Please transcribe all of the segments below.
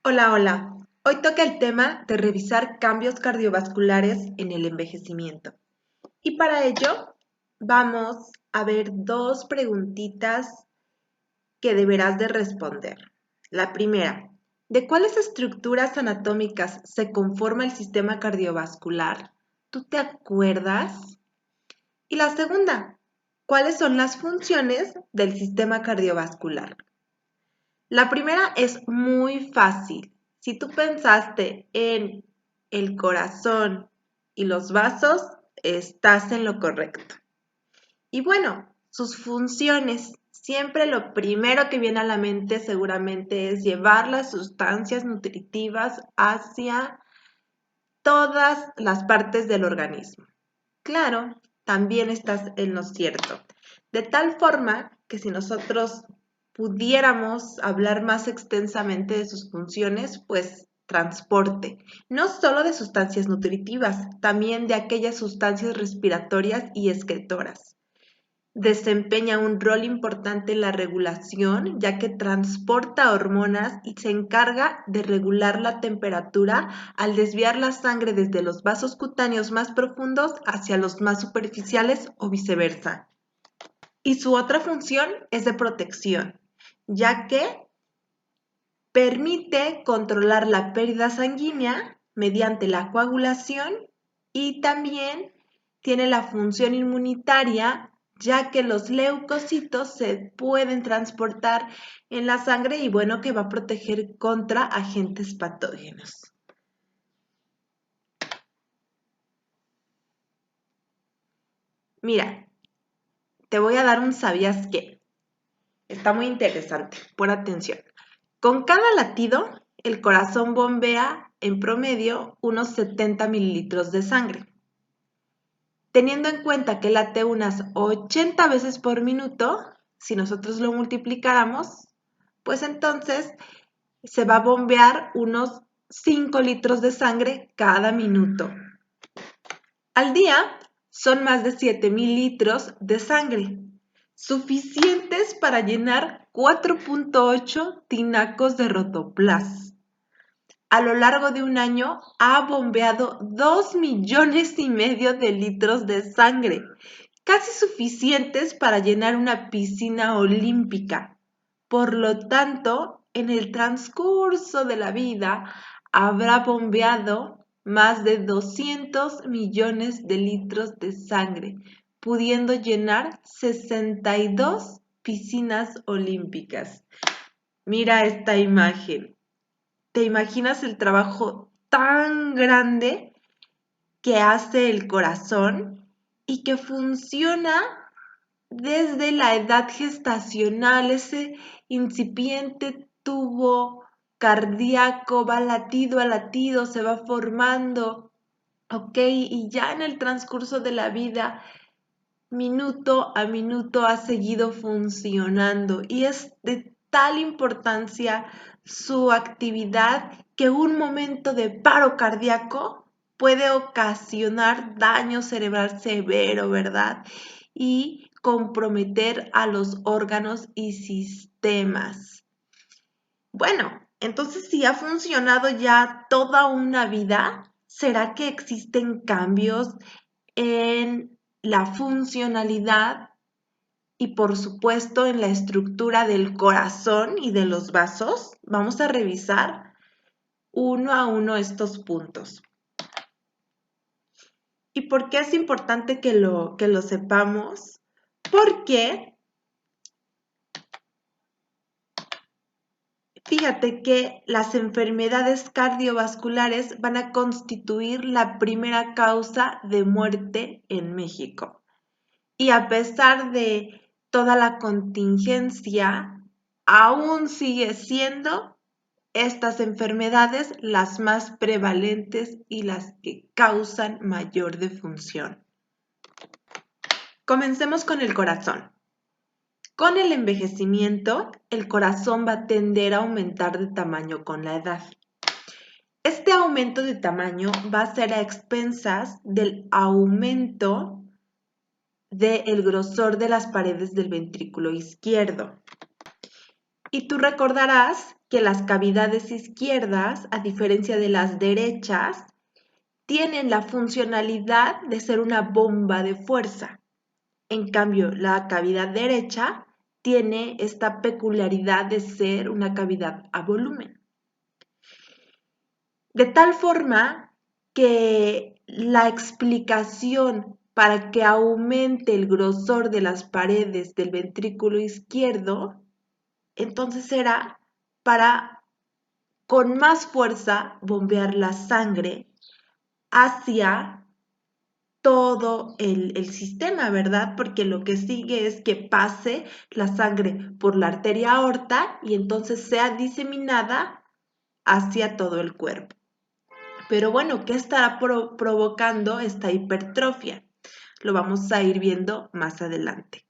Hola, hola. Hoy toca el tema de revisar cambios cardiovasculares en el envejecimiento. Y para ello vamos a ver dos preguntitas que deberás de responder. La primera, ¿de cuáles estructuras anatómicas se conforma el sistema cardiovascular? ¿Tú te acuerdas? Y la segunda, ¿cuáles son las funciones del sistema cardiovascular? La primera es muy fácil. Si tú pensaste en el corazón y los vasos, estás en lo correcto. Y bueno, sus funciones. Siempre lo primero que viene a la mente seguramente es llevar las sustancias nutritivas hacia todas las partes del organismo. Claro, también estás en lo cierto. De tal forma que si nosotros pudiéramos hablar más extensamente de sus funciones, pues transporte, no solo de sustancias nutritivas, también de aquellas sustancias respiratorias y excretoras. Desempeña un rol importante en la regulación, ya que transporta hormonas y se encarga de regular la temperatura al desviar la sangre desde los vasos cutáneos más profundos hacia los más superficiales o viceversa. Y su otra función es de protección, ya que permite controlar la pérdida sanguínea mediante la coagulación y también tiene la función inmunitaria, ya que los leucocitos se pueden transportar en la sangre y bueno, que va a proteger contra agentes patógenos. Mira, te voy a dar un sabías qué. Está muy interesante, pon atención. Con cada latido, el corazón bombea en promedio unos 70 mililitros de sangre. Teniendo en cuenta que late unas 80 veces por minuto, si nosotros lo multiplicáramos, pues entonces se va a bombear unos 5 litros de sangre cada minuto. Al día son más de 7,000 litros de sangre, suficientes para llenar 4,8 tinacos de Rotoplas. A lo largo de un año ha bombeado 2,5 millones de litros de sangre, casi suficientes para llenar una piscina olímpica. Por lo tanto, en el transcurso de la vida habrá bombeado más de 200 millones de litros de sangre, pudiendo llenar 62 piscinas olímpicas. Mira esta imagen. ¿Te imaginas el trabajo tan grande que hace el corazón y que funciona desde la edad gestacional? Ese incipiente tubo cardíaco va latido a latido, se va formando, ¿ok? Y ya en el transcurso de la vida, minuto a minuto ha seguido funcionando y es de tal importancia su actividad que un momento de paro cardíaco puede ocasionar daño cerebral severo, ¿verdad? Y comprometer a los órganos y sistemas. Bueno, entonces si ha funcionado ya toda una vida, ¿será que existen cambios en la funcionalidad y por supuesto en la estructura del corazón y de los vasos? Vamos a revisar uno a uno estos puntos. ¿Y por qué es importante que lo sepamos? Porque fíjate que las enfermedades cardiovasculares van a constituir la primera causa de muerte en México. Y a pesar de toda la contingencia, aún sigue siendo estas enfermedades las más prevalentes y las que causan mayor defunción. Comencemos con el corazón. Con el envejecimiento, el corazón va a tender a aumentar de tamaño con la edad. Este aumento de tamaño va a ser a expensas del aumento del grosor de las paredes del ventrículo izquierdo. Y tú recordarás que las cavidades izquierdas, a diferencia de las derechas, tienen la funcionalidad de ser una bomba de fuerza. En cambio, la cavidad derecha tiene esta peculiaridad de ser una cavidad a volumen. De tal forma que la explicación para que aumente el grosor de las paredes del ventrículo izquierdo, entonces será para con más fuerza bombear la sangre hacia todo el sistema, ¿verdad? Porque lo que sigue es que pase la sangre por la arteria aorta y entonces sea diseminada hacia todo el cuerpo. Pero bueno, ¿qué estará provocando esta hipertrofia? Lo vamos a ir viendo más adelante.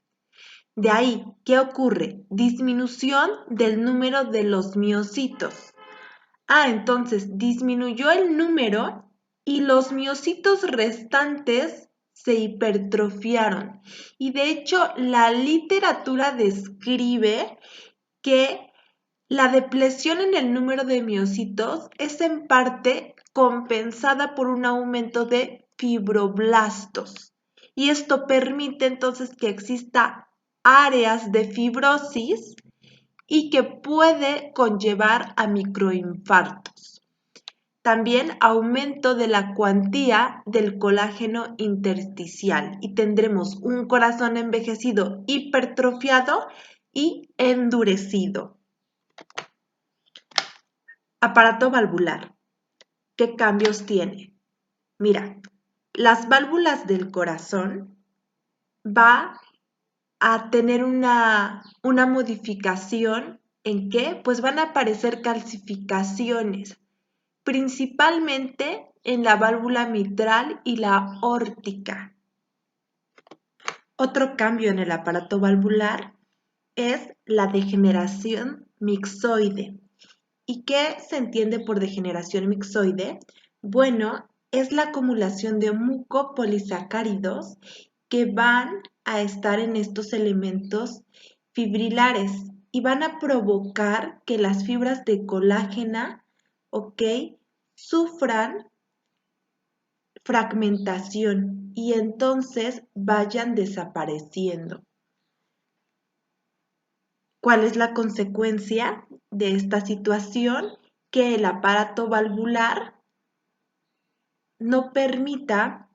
De ahí, ¿qué ocurre? Disminución del número de los miocitos. Entonces disminuyó el número y los miocitos restantes se hipertrofiaron. Y de hecho, la literatura describe que la depresión en el número de miocitos es en parte compensada por un aumento de fibroblastos. Y esto permite entonces que exista áreas de fibrosis y que puede conllevar a microinfartos. También aumento de la cuantía del colágeno intersticial y tendremos un corazón envejecido hipertrofiado y endurecido. Aparato valvular. ¿Qué cambios tiene? Mira, las válvulas del corazón va a tener una modificación en que pues van a aparecer calcificaciones, principalmente en la válvula mitral y la órtica. Otro cambio en el aparato valvular es la degeneración mixoide. ¿Y qué se entiende por degeneración mixoide? Bueno, es la acumulación de mucopolisacáridos que van a estar en estos elementos fibrilares y van a provocar que las fibras de colágeno, sufran fragmentación y entonces vayan desapareciendo. ¿Cuál es la consecuencia de esta situación? Que el aparato valvular no permita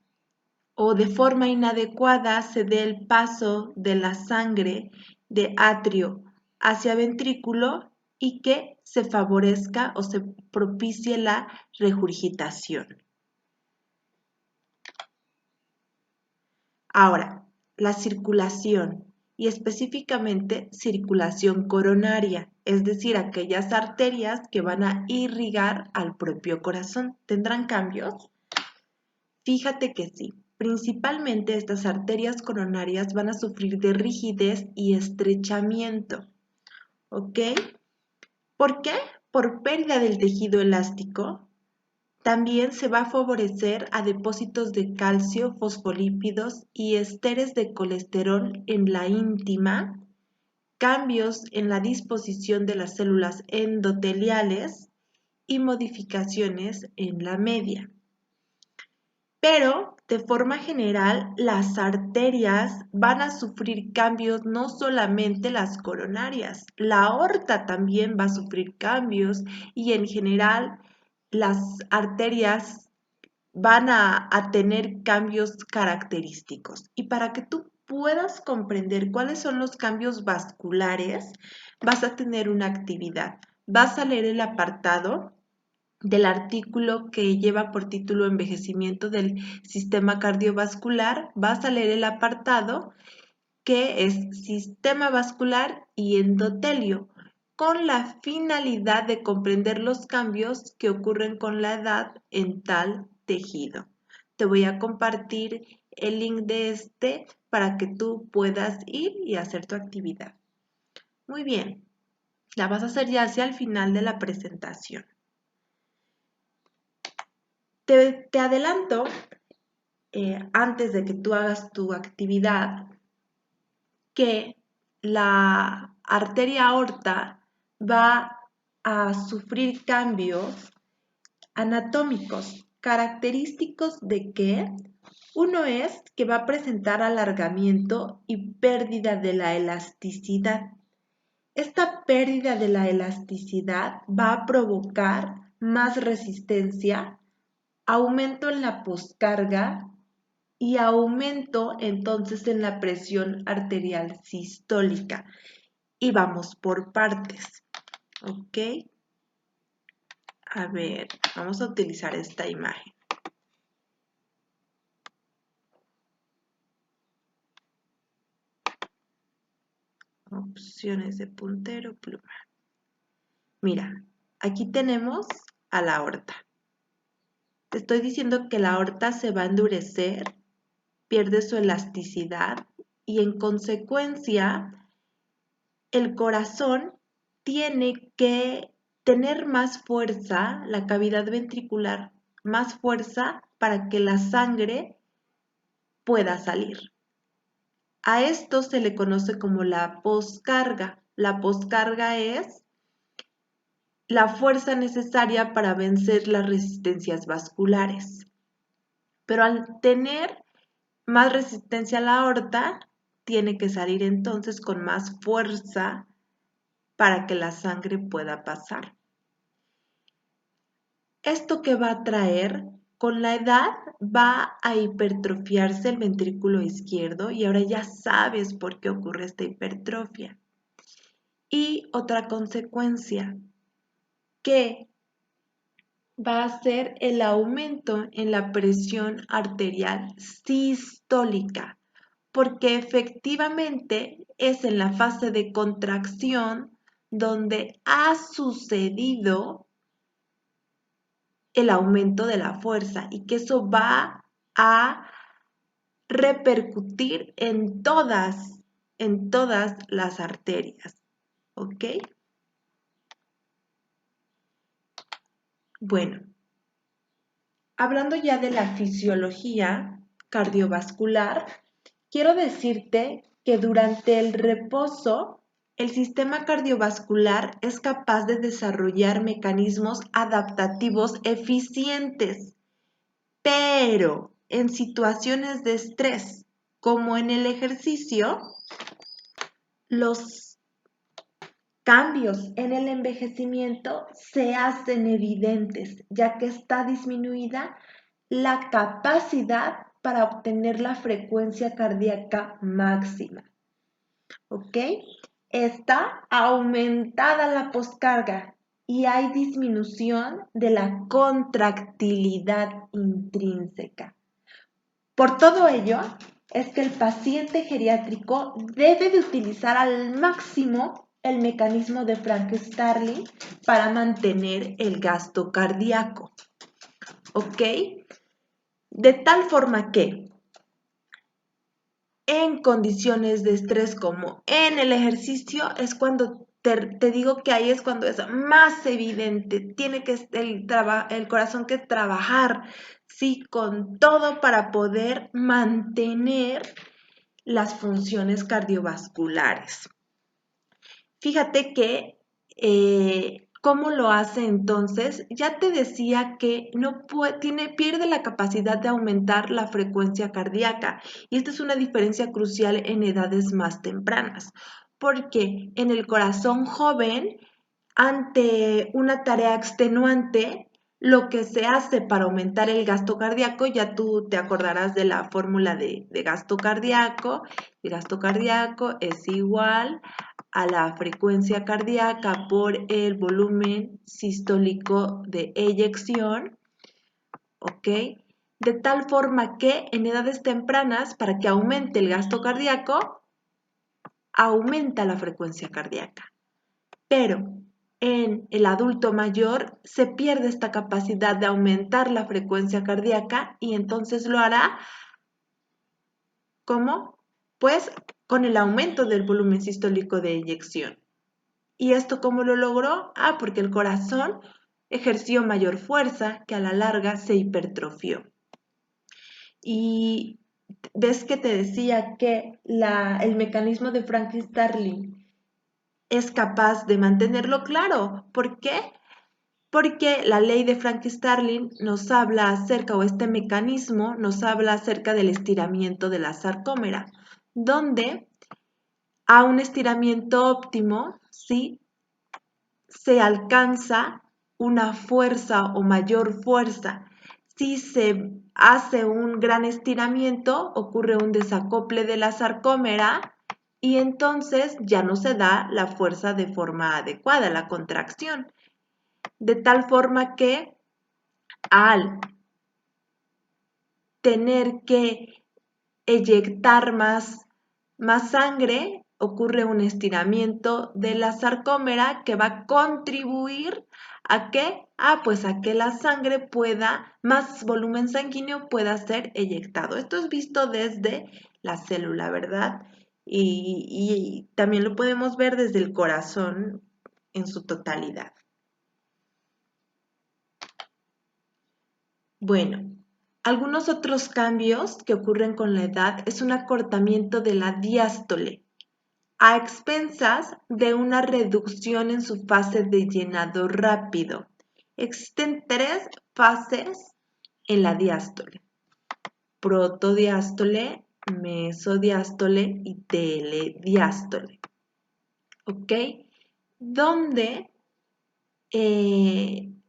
o de forma inadecuada se dé el paso de la sangre de atrio hacia ventrículo y que se favorezca o se propicie la regurgitación. Ahora, la circulación y específicamente circulación coronaria, es decir, aquellas arterias que van a irrigar al propio corazón. ¿Tendrán cambios? Fíjate que sí. Principalmente estas arterias coronarias van a sufrir de rigidez y estrechamiento. ¿Ok? ¿Por qué? Por pérdida del tejido elástico. También se va a favorecer a depósitos de calcio, fosfolípidos y esteres de colesterol en la íntima, cambios en la disposición de las células endoteliales y modificaciones en la media. Pero, de forma general, las arterias van a sufrir cambios, no solamente las coronarias, la aorta también va a sufrir cambios y en general las arterias van a tener cambios característicos. Y para que tú puedas comprender cuáles son los cambios vasculares, vas a tener una actividad. Vas a leer el apartado del artículo que lleva por título Envejecimiento del Sistema Cardiovascular, vas a leer el apartado que es Sistema Vascular y Endotelio, con la finalidad de comprender los cambios que ocurren con la edad en tal tejido. Te voy a compartir el link de este para que tú puedas ir y hacer tu actividad. Muy bien, la vas a hacer ya hacia el final de la presentación. Te adelanto, antes de que tú hagas tu actividad, que la arteria aorta va a sufrir cambios anatómicos, característicos de que uno es que va a presentar alargamiento y pérdida de la elasticidad. Esta pérdida de la elasticidad va a provocar más resistencia, aumento en la poscarga y aumento entonces en la presión arterial sistólica. Y vamos por partes, ¿ok? A ver, vamos a utilizar esta imagen. Opciones de puntero, pluma. Mira, aquí tenemos a la aorta. Te estoy diciendo que la aorta se va a endurecer, pierde su elasticidad y en consecuencia el corazón tiene que tener más fuerza, la cavidad ventricular, más fuerza para que la sangre pueda salir. A esto se le conoce como la poscarga. La poscarga es la fuerza necesaria para vencer las resistencias vasculares. Pero al tener más resistencia a la aorta, tiene que salir entonces con más fuerza para que la sangre pueda pasar. ¿Esto qué va a traer? Con la edad va a hipertrofiarse el ventrículo izquierdo y ahora ya sabes por qué ocurre esta hipertrofia. Y otra consecuencia que va a ser el aumento en la presión arterial sistólica, porque efectivamente es en la fase de contracción donde ha sucedido el aumento de la fuerza y que eso va a repercutir en todas las arterias, ¿ok? Bueno, hablando ya de la fisiología cardiovascular, quiero decirte que durante el reposo, el sistema cardiovascular es capaz de desarrollar mecanismos adaptativos eficientes, pero en situaciones de estrés, como en el ejercicio, los cambios en el envejecimiento se hacen evidentes, ya que está disminuida la capacidad para obtener la frecuencia cardíaca máxima. ¿Ok? Está aumentada la poscarga y hay disminución de la contractilidad intrínseca. Por todo ello, es que el paciente geriátrico debe de utilizar al máximo el mecanismo de Frank-Starling para mantener el gasto cardíaco. ¿Ok? De tal forma que en condiciones de estrés como en el ejercicio es cuando te digo que ahí es cuando es más evidente, tiene que el corazón que trabajar, sí, con todo para poder mantener las funciones cardiovasculares. Fíjate que, ¿cómo lo hace entonces? Ya te decía que pierde la capacidad de aumentar la frecuencia cardíaca y esta es una diferencia crucial en edades más tempranas, porque en el corazón joven, ante una tarea extenuante, lo que se hace para aumentar el gasto cardíaco, ya tú te acordarás de la fórmula de gasto cardíaco. El gasto cardíaco es igual a la frecuencia cardíaca por el volumen sistólico de eyección, ¿ok? De tal forma que en edades tempranas, para que aumente el gasto cardíaco, aumenta la frecuencia cardíaca. Pero en el adulto mayor se pierde esta capacidad de aumentar la frecuencia cardíaca y entonces lo hará ¿cómo? Pues con el aumento del volumen sistólico de eyección. ¿Y esto cómo lo logró? Porque el corazón ejerció mayor fuerza que a la larga se hipertrofió. Y ves que te decía que el mecanismo de Frank-Starling es capaz de mantenerlo claro. ¿Por qué? Porque la ley de Frank-Starling nos habla acerca, o este mecanismo nos habla acerca del estiramiento de la sarcómera, donde a un estiramiento óptimo, ¿sí?, se alcanza una fuerza o mayor fuerza. Si se hace un gran estiramiento, ocurre un desacople de la sarcómera y entonces ya no se da la fuerza de forma adecuada, la contracción. De tal forma que al tener que eyectar más sangre, ocurre un estiramiento de la sarcómera que va a contribuir a que, pues a que la sangre pueda, más volumen sanguíneo pueda ser eyectado. Esto es visto desde la célula, ¿verdad? Y también lo podemos ver desde el corazón en su totalidad. Bueno, algunos otros cambios que ocurren con la edad es un acortamiento de la diástole a expensas de una reducción en su fase de llenado rápido. Existen 3 fases en la diástole: protodiástole, mesodiástole y telediástole. ¿Ok? Donde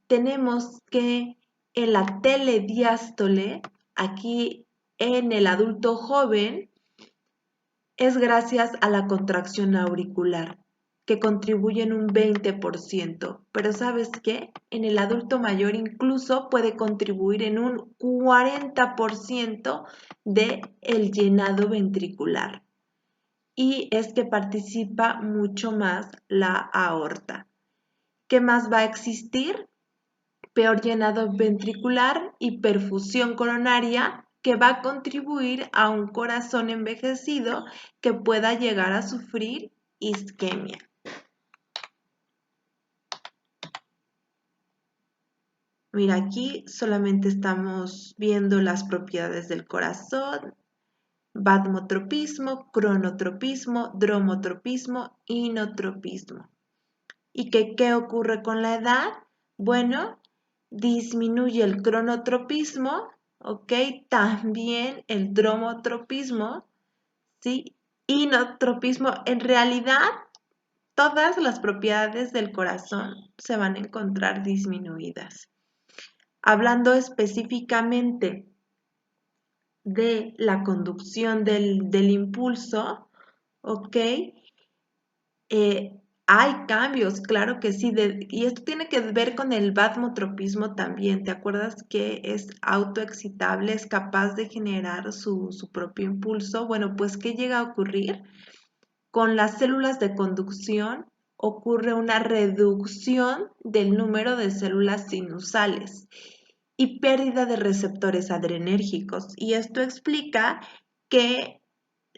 tenemos que en la telediástole, aquí en el adulto joven, es gracias a la contracción auricular, que contribuye en un 20%, pero ¿sabes qué? En el adulto mayor incluso puede contribuir en un 40% del llenado ventricular. Y es que participa mucho más la aorta. ¿Qué más va a existir? Peor llenado ventricular y perfusión coronaria, que va a contribuir a un corazón envejecido que pueda llegar a sufrir isquemia. Mira, aquí solamente estamos viendo las propiedades del corazón: vasmotropismo, cronotropismo, dromotropismo, inotropismo. ¿Y qué ocurre con la edad? Bueno, disminuye el cronotropismo, ¿ok? También el dromotropismo, ¿sí? Inotropismo. En realidad, todas las propiedades del corazón se van a encontrar disminuidas. Hablando específicamente de la conducción del impulso, ¿ok? Hay cambios, claro que sí, y esto tiene que ver con el vasmotropismo también. ¿Te acuerdas que es autoexcitable, es capaz de generar su propio impulso? Bueno, pues ¿qué llega a ocurrir? Con las células de conducción ocurre una reducción del número de células sinusales y pérdida de receptores adrenérgicos. Y esto explica que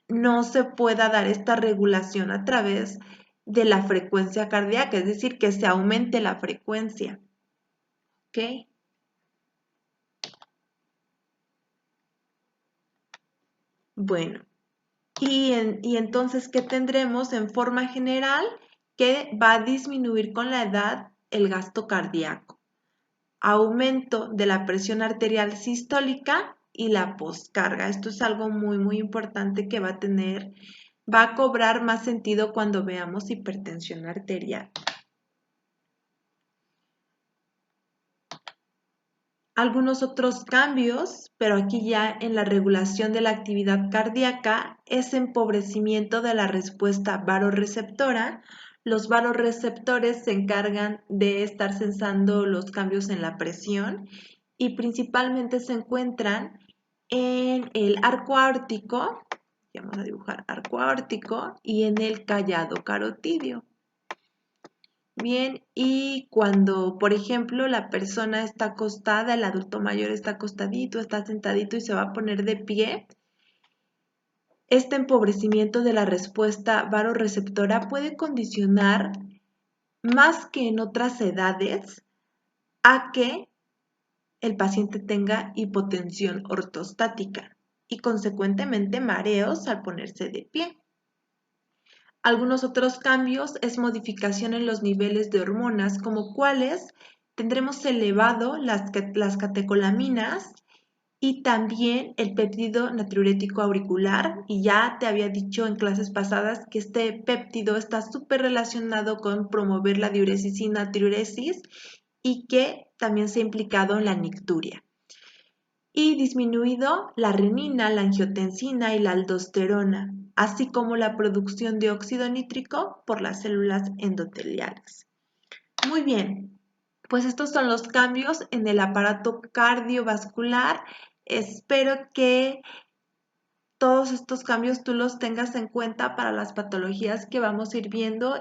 no se pueda dar esta regulación a través de la frecuencia cardíaca, es decir, que se aumente la frecuencia. ¿Ok? Bueno, y entonces, ¿qué tendremos en forma general? Que va a disminuir con la edad el gasto cardíaco, aumento de la presión arterial sistólica y la poscarga. Esto es algo muy, muy importante que va a cobrar más sentido cuando veamos hipertensión arterial. Algunos otros cambios, pero aquí ya en la regulación de la actividad cardíaca, es empobrecimiento de la respuesta vasoreceptora. Los vasoreceptores se encargan de estar sensando los cambios en la presión y principalmente se encuentran en el arco aórtico, vamos a dibujar arco aórtico, y en el callado carotidio. Bien, y cuando, por ejemplo, la persona está acostada, el adulto mayor está acostadito, está sentadito y se va a poner de pie, este empobrecimiento de la respuesta vasoreceptora puede condicionar, más que en otras edades, a que el paciente tenga hipotensión ortostática y consecuentemente mareos al ponerse de pie. Algunos otros cambios es modificación en los niveles de hormonas, como cuáles tendremos elevado las catecolaminas y también el péptido natriurético auricular. Y ya te había dicho en clases pasadas que este péptido está súper relacionado con promover la diuresis y natriuresis y que también se ha implicado en la nicturia. Y disminuido la renina, la angiotensina y la aldosterona, así como la producción de óxido nítrico por las células endoteliales. Muy bien, pues estos son los cambios en el aparato cardiovascular. Espero que todos estos cambios tú los tengas en cuenta para las patologías que vamos a ir viendo.